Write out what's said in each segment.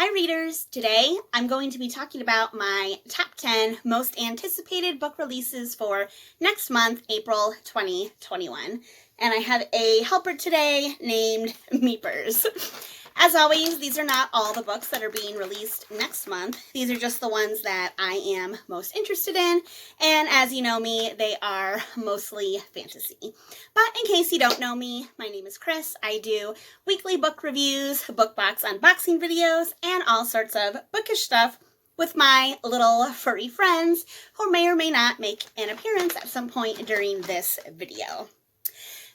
Hi readers! Today I'm going to be talking about my top 10 most anticipated book releases for next month, April 2021. And I have a helper today named Meepers. As always, these are not all the books that are being released next month. These are just the ones that I am most interested in. And as you know me, they are mostly fantasy. But in case you don't know me, my name is Chris. I do weekly book reviews, book box unboxing videos, and all sorts of bookish stuff with my little furry friends who may or may not make an appearance at some point during this video.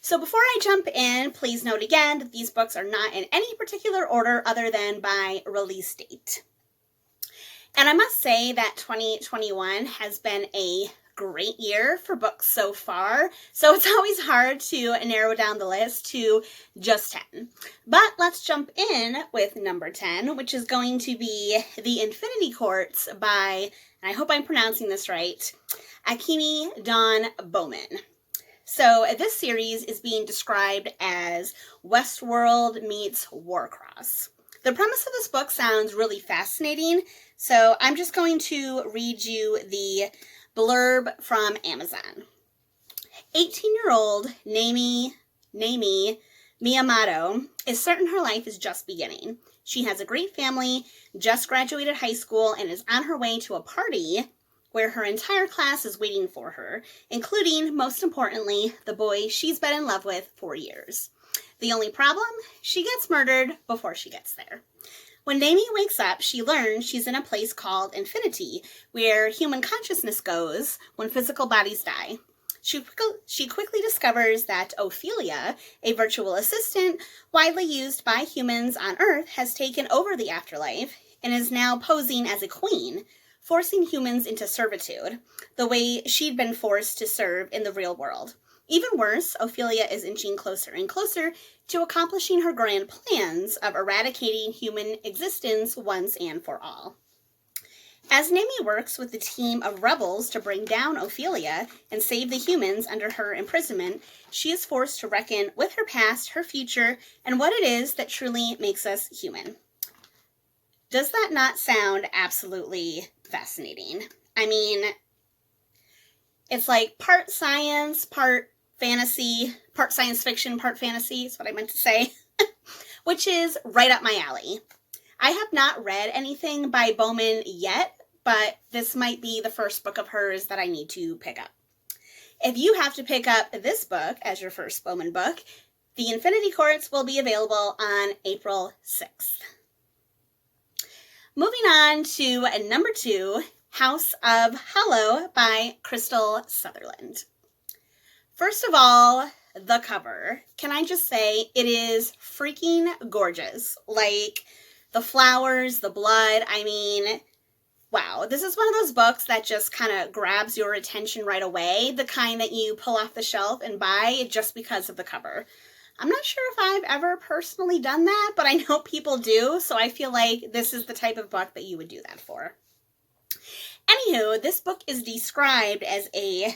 So before I jump in, please note again that these books are not in any particular order other than by release date. And I must say that 2021 has been a great year for books so far, so it's always hard to narrow down the list to just 10. But let's jump in with number 10, which is going to be The Infinity Courts by, and I hope I'm pronouncing this right, akemidawnbowman. So this series is being described as Westworld meets Warcross. The premise of this book sounds really fascinating, so I'm just going to read you the blurb from Amazon. 18-year-old Naomi Miyamoto is certain her life is just beginning. She has a great family, just graduated high school, and is on her way to a party where her entire class is waiting for her, including, most importantly, the boy she's been in love with for years. The only problem? She gets murdered before she gets there. When Naomi wakes up, she learns she's in a place called Infinity, where human consciousness goes when physical bodies die. She quickly discovers that Ophelia, a virtual assistant widely used by humans on Earth, has taken over the afterlife and is now posing as a queen, forcing humans into servitude, the way she'd been forced to serve in the real world. Even worse, Ophelia is inching closer and closer to accomplishing her grand plans of eradicating human existence once and for all. As Naomi works with the team of rebels to bring down Ophelia and save the humans under her imprisonment, she is forced to reckon with her past, her future, and what it is that truly makes us human. Does that not sound absolutely fascinating? I mean, it's like part science, part fantasy, part science fiction, part fantasy is what I meant to say, which is right up my alley. I have not read anything by Bowman yet, but this might be the first book of hers that I need to pick up. If you have to pick up this book as your first Bowman book, The Infinity Courts will be available on April 6th. Moving on to number 2, Houseofhollow by Krystalsutherland. First of all, the cover. Can I just say it is freaking gorgeous. Like the flowers, the blood, I mean, wow. This is one of those books that just kind of grabs your attention right away. The kind that you pull off the shelf and buy just because of the cover. I'm not sure if I've ever personally done that, but I know people do, so I feel like this is the type of book that you would do that for. Anywho, this book is described as a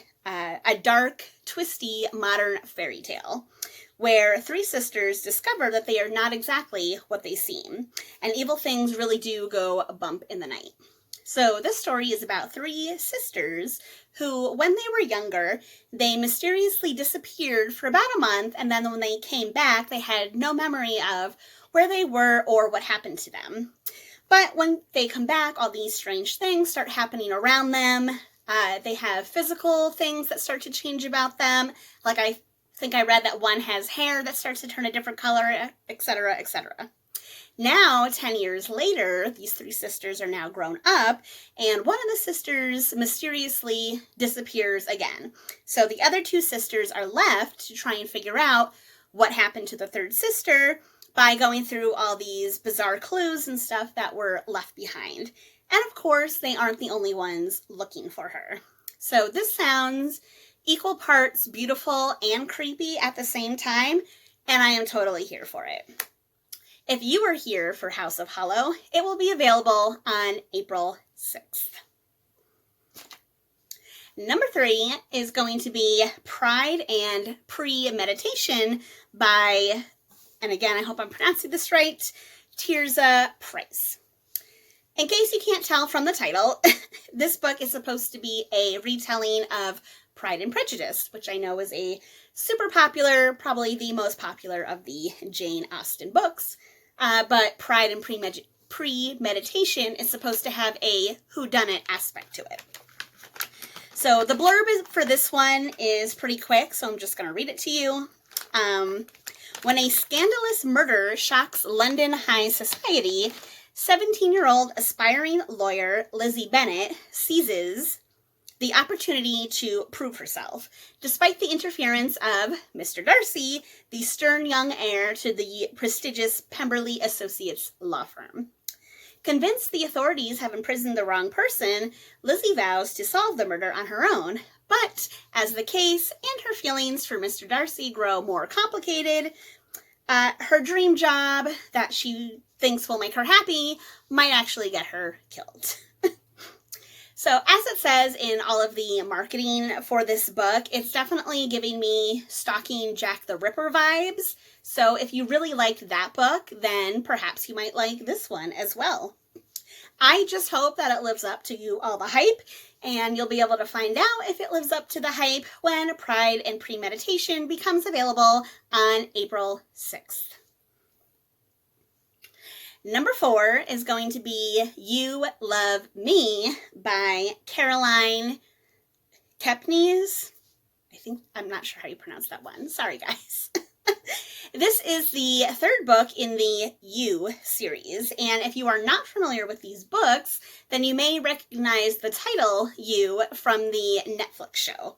dark, twisty, modern fairy tale, where 3 sisters discover that they are not exactly what they seem, and evil things really do go bump in the night. So this story is about 3 sisters who, when they were younger, they mysteriously disappeared for about a month, and then when they came back, they had no memory of where they were or what happened to them. But when they come back, all these strange things start happening around them. They have physical things that start to change about them. Like I think I read that one has hair that starts to turn a different color, etc., etc. Now, 10 years later, these 3 sisters are now grown up, and one of the sisters mysteriously disappears again. So the other 2 sisters are left to try and figure out what happened to the 3rd sister by going through all these bizarre clues and stuff that were left behind. And of course, they aren't the only ones looking for her. So this sounds equal parts beautiful and creepy at the same time, and I am totally here for it. If you are here for Houseofhollow, it will be available on April 6th. Number 3 is going to be Pride and Premeditation by, and again, I hope I'm pronouncing this right, Tirzahprice. In case you can't tell from the title, this book is supposed to be a retelling of Pride and Prejudice, which I know is a super popular, probably the most popular of the Jane Austen books. But Pride and Premeditation is supposed to have a whodunit aspect to it. So the blurb for this one is pretty quick, so I'm just going to read it to you. When a scandalous murder shocks London high society, 17-year-old aspiring lawyer Lizzie Bennet seizes the opportunity to prove herself, despite the interference of Mr. Darcy, the stern young heir to the prestigious Pemberley Associates law firm. Convinced the authorities have imprisoned the wrong person, Lizzie vows to solve the murder on her own. But as the case and her feelings for Mr. Darcy grow more complicated, her dream job that she thinks will make her happy might actually get her killed. So as it says in all of the marketing for this book, it's definitely giving me Stalking Jack the Ripper vibes. So if you really liked that book, then perhaps you might like this one as well. I just hope that it lives up to all the hype, and you'll be able to find out if it lives up to the hype when Pride and Premeditation becomes available on April 6th. Number 4 is going to be You Love Me by Carolinekepnes. I'm not sure how you pronounce that one. Sorry, guys. This is the third book in the You series, and if you are not familiar with these books, then you may recognize the title You from the Netflix show.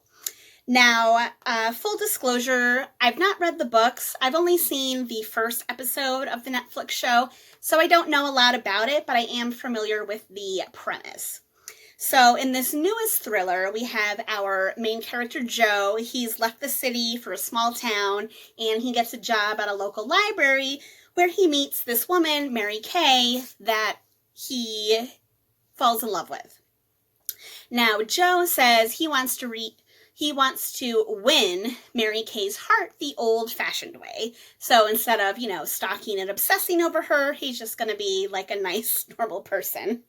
Now, full disclosure, I've not read the books. I've only seen the first episode of the Netflix show, so I don't know a lot about it, but I am familiar with the premise. So in this newest thriller, we have our main character, Joe. He's left the city for a small town, and he gets a job at a local library where he meets this woman, Mary Kay, that he falls in love with. Now, Joe says he wants to win Mary Kay's heart the old-fashioned way. So instead of, stalking and obsessing over her, he's just going to be like a nice, normal person.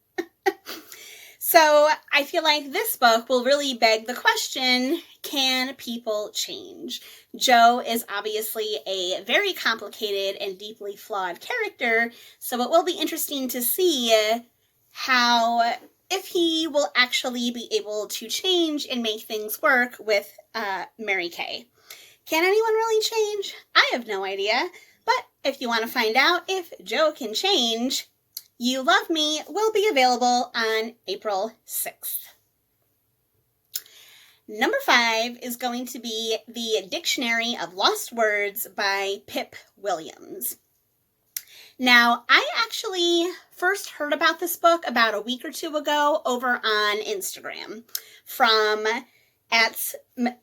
So I feel like this book will really beg the question, can people change? Joe is obviously a very complicated and deeply flawed character, so it will be interesting to see if he will actually be able to change and make things work with Mary Kay. Can anyone really change? I have no idea, but if you want to find out if Joe can change, You Love Me will be available on April 6th. Number 5 is going to be The Dictionary of Lost Words by pipwilliams. Now, I actually first heard about this book about a week or two ago over on Instagram from at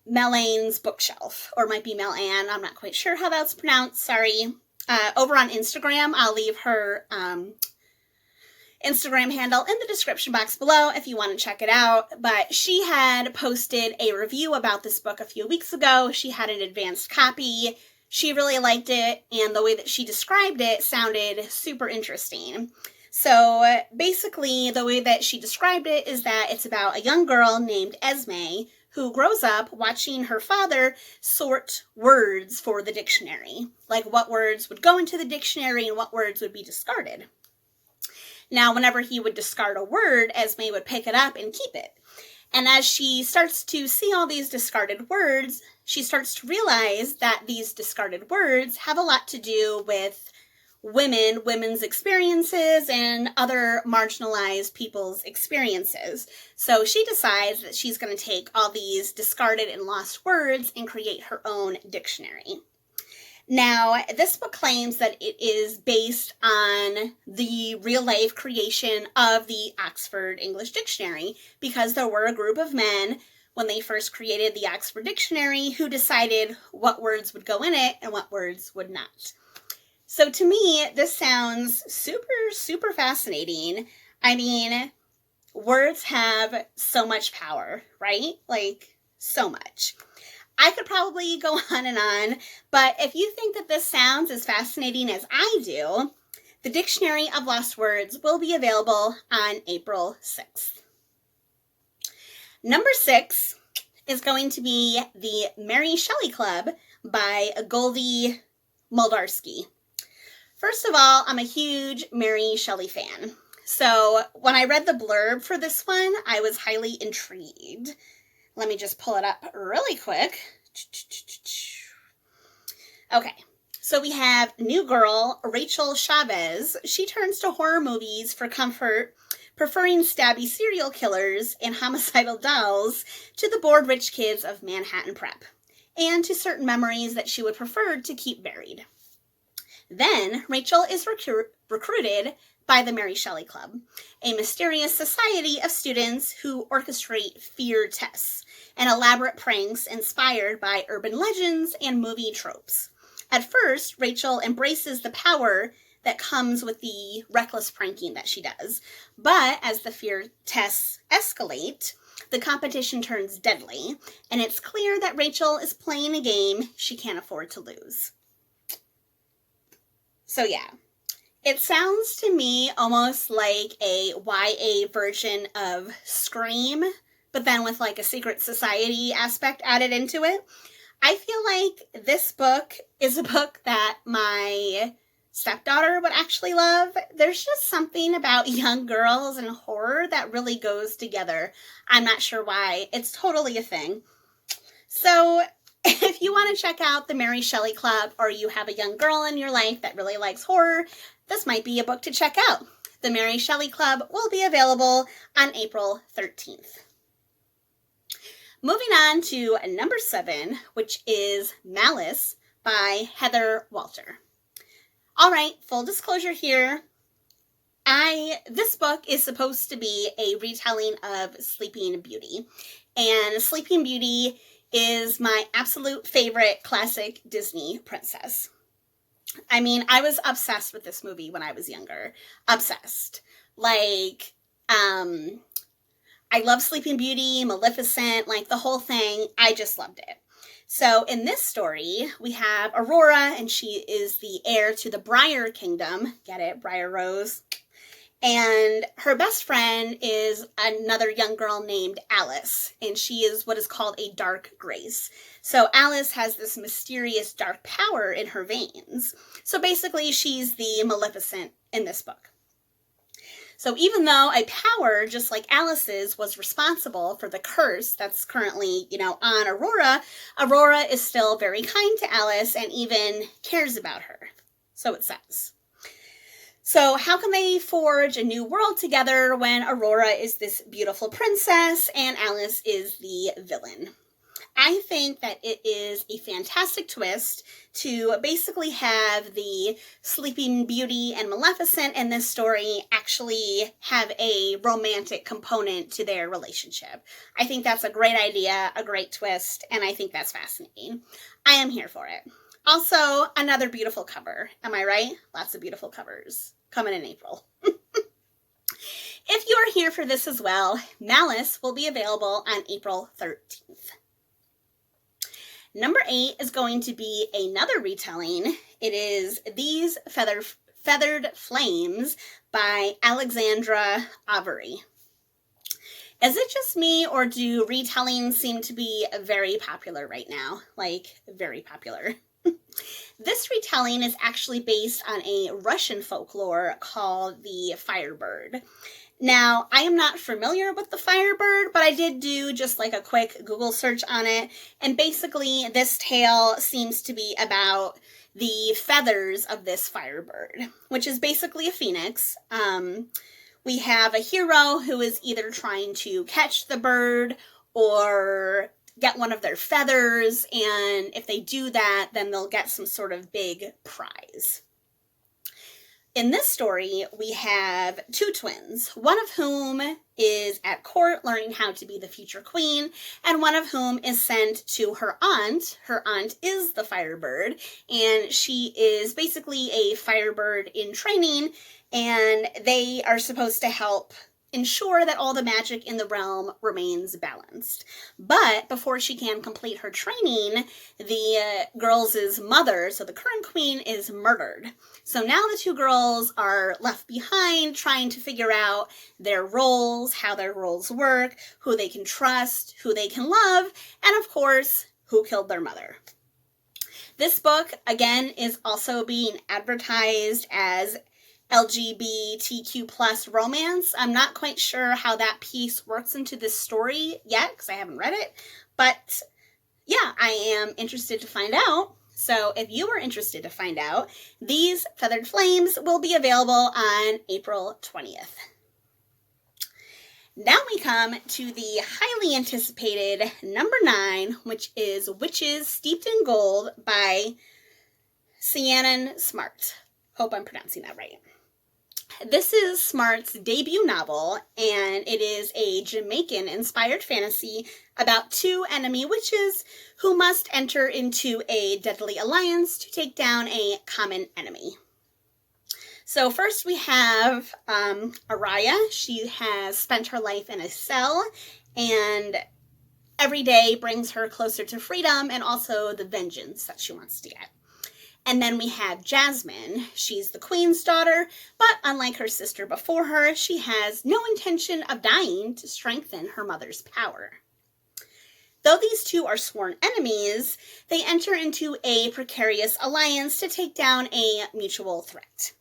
Melane's Bookshelf, or might be Melan, I'm not quite sure how that's pronounced, sorry. Over on Instagram, I'll leave her Instagram handle in the description box below if you want to check it out. But she had posted a review about this book a few weeks ago. She had an advanced copy. She really liked it, and the way that she described it sounded super interesting. So basically, the way that she described it is that it's about a young girl named Esme who grows up watching her father sort words for the dictionary. Like what words would go into the dictionary and what words would be discarded. Now, whenever he would discard a word, Esme would pick it up and keep it. And as she starts to see all these discarded words, she starts to realize that these discarded words have a lot to do with women's experiences, and other marginalized people's experiences. So she decides that she's going to take all these discarded and lost words and create her own dictionary. Now, this book claims that it is based on the real-life creation of the Oxford English Dictionary, because there were a group of men when they first created the Oxford Dictionary who decided what words would go in it and what words would not. So to me, this sounds super, super fascinating. I mean, words have so much power, right? Like, so much. I could probably go on and on, but if you think that this sounds as fascinating as I do, The Dictionary of Lost Words will be available on April 6th. Number 6 is going to be the Mary Shelley Club by Goldie Moldarski. First of all, I'm a huge Mary Shelley fan. So when I read the blurb for this one, I was highly intrigued. Let me just pull it up really quick. Okay, so we have new girl Rachel Chavez. She turns to horror movies for comfort, preferring stabby serial killers and homicidal dolls to the bored rich kids of Manhattan Prep, and to certain memories that she would prefer to keep buried. Then Rachel is recruited by the Mary Shelley Club, a mysterious society of students who orchestrate fear tests and elaborate pranks inspired by urban legends and movie tropes. At first, Rachel embraces the power that comes with the reckless pranking that she does, but as the fear tests escalate, the competition turns deadly, and it's clear that Rachel is playing a game she can't afford to lose. So yeah, it sounds to me almost like a YA version of Scream, but then with like a secret society aspect added into it. I feel like this book is a book that my stepdaughter would actually love. There's just something about young girls and horror that really goes together. I'm not sure why. It's totally a thing. So if you want to check out the Mary Shelley Club, or you have a young girl in your life that really likes horror, this might be a book to check out. The Mary Shelley Club will be available on April 13th. Moving on to number 7, which is Malice by Heatherwalter. All right, full disclosure here. This book is supposed to be a retelling of Sleeping Beauty. And Sleeping Beauty is my absolute favorite classic Disney princess. I mean, I was obsessed with this movie when I was younger. Obsessed. Like, I love Sleeping Beauty, Maleficent, like the whole thing. I just loved it. So in this story, we have Aurora, and she is the heir to the Briar Kingdom. Get it? Briar Rose. And her best friend is another young girl named Alice, and she is what is called a dark grace. So Alice has this mysterious dark power in her veins. So basically, she's the Maleficent in this book. So even though a power, just like Alice's, was responsible for the curse that's currently, on Aurora, Aurora is still very kind to Alice and even cares about her. So it says. So how can they forge a new world together when Aurora is this beautiful princess and Alice is the villain? I think that it is a fantastic twist to basically have the Sleeping Beauty and Maleficent in this story actually have a romantic component to their relationship. I think that's a great idea, a great twist, and I think that's fascinating. I am here for it. Also, another beautiful cover. Am I right? Lots of beautiful covers coming in April. If you are here for this as well, Malice will be available on April 13th. Number 8 is going to be another retelling. It is These Feathered Flames by Alexandraovery. Is it just me, or do retellings seem to be very popular right now? Like, very popular. This retelling is actually based on a Russian folklore called the Firebird. Now, I am not familiar with the Firebird, but I did do just like a quick Google search on it. And basically, this tale seems to be about the feathers of this Firebird, which is basically a phoenix. We have a hero who is either trying to catch the bird or get one of their feathers. And if they do that, then they'll get some sort of big prize. In this story, we have two twins, one of whom is at court learning how to be the future queen, and one of whom is sent to her aunt. Her aunt is the Firebird, and she is basically a Firebird in training, and they are supposed to help ensure that all the magic in the realm remains balanced. But before she can complete her training, the girls' mother, so the current queen, is murdered. So now the two girls are left behind trying to figure out their roles, how their roles work, who they can trust, who they can love, and of course, who killed their mother. This book, again, is also being advertised as LGBTQ plus romance. I'm not quite sure how that piece works into this story yet because I haven't read it, but yeah, I am interested to find out. So if you are interested to find out, these Feathered Flames will be available on April 20th. Now we come to the highly anticipated number 9, which is Witches Steeped in Gold by ciannonsmart. Hope I'm pronouncing that right. This is Smart's debut novel, and it is a Jamaican-inspired fantasy about two enemy witches who must enter into a deadly alliance to take down a common enemy. So first we have Araya. She has spent her life in a cell, and every day brings her closer to freedom and also the vengeance that she wants to get. And then we have Jasmine. She's the queen's daughter, but unlike her sister before her, she has no intention of dying to strengthen her mother's power. Though these two are sworn enemies, they enter into a precarious alliance to take down a mutual threat.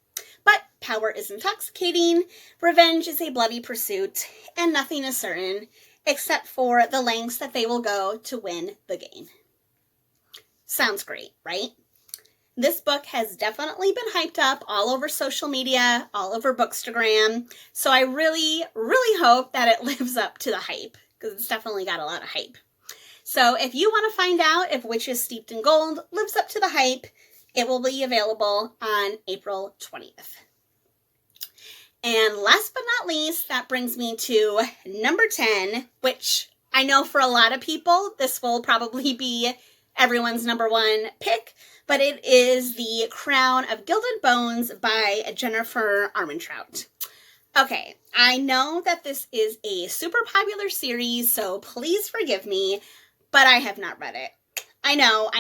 But power is intoxicating, revenge is a bloody pursuit, and nothing is certain except for the lengths that they will go to win the game. Sounds great, right? This book has definitely been hyped up all over social media, all over Bookstagram, so I really, really hope that it lives up to the hype, because it's definitely got a lot of hype. So if you want to find out if Witches Steeped in Gold lives up to the hype, it will be available on April 20th. And last but not least, that brings me to number 10, which I know for a lot of people, this will probably be everyone's number 1 pick, but it is The Crown of Gilded Bones by jenniferarmentrout. Okay, I know that this is a super popular series, so please forgive me, but I have not read it. I know.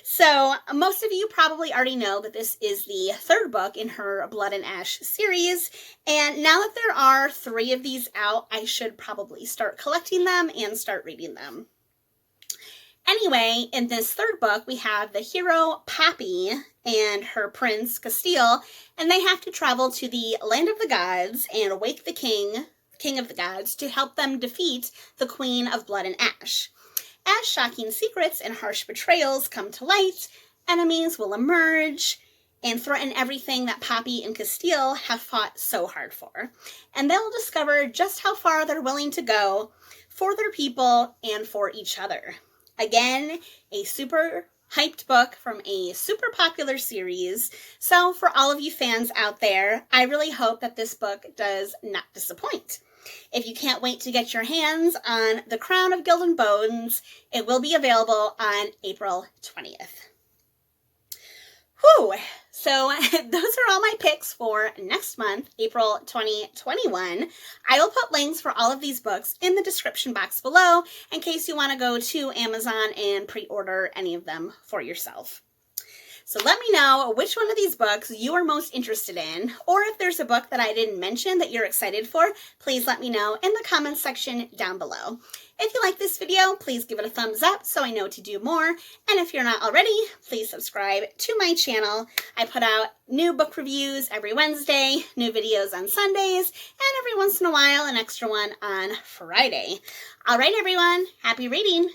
So most of you probably already know that this is the 3rd book in her Blood and Ash series, and now that there are 3 of these out, I should probably start collecting them and start reading them. Anyway, in this 3rd book, we have the hero Poppy and her prince Castile, and they have to travel to the land of the gods and wake the king of the gods, to help them defeat the Queen of Blood and Ash. As shocking secrets and harsh betrayals come to light, enemies will emerge and threaten everything that Poppy and Castile have fought so hard for. And they'll discover just how far they're willing to go for their people and for each other. Again, a super hyped book from a super popular series. So for all of you fans out there, I really hope that this book does not disappoint. If you can't wait to get your hands on The Crown of Gilded Bones, it will be available on April 20th. Whew! So those are all my picks for next month, April 2021. I will put links for all of these books in the description box below in case you want to go to Amazon and pre-order any of them for yourself. So let me know which one of these books you are most interested in, or if there's a book that I didn't mention that you're excited for, please let me know in the comments section down below. If you like this video, please give it a thumbs up so I know to do more. And if you're not already, please subscribe to my channel. I put out new book reviews every Wednesday, new videos on Sundays, and every once in a while, an extra one on Friday. All right, everyone, happy reading.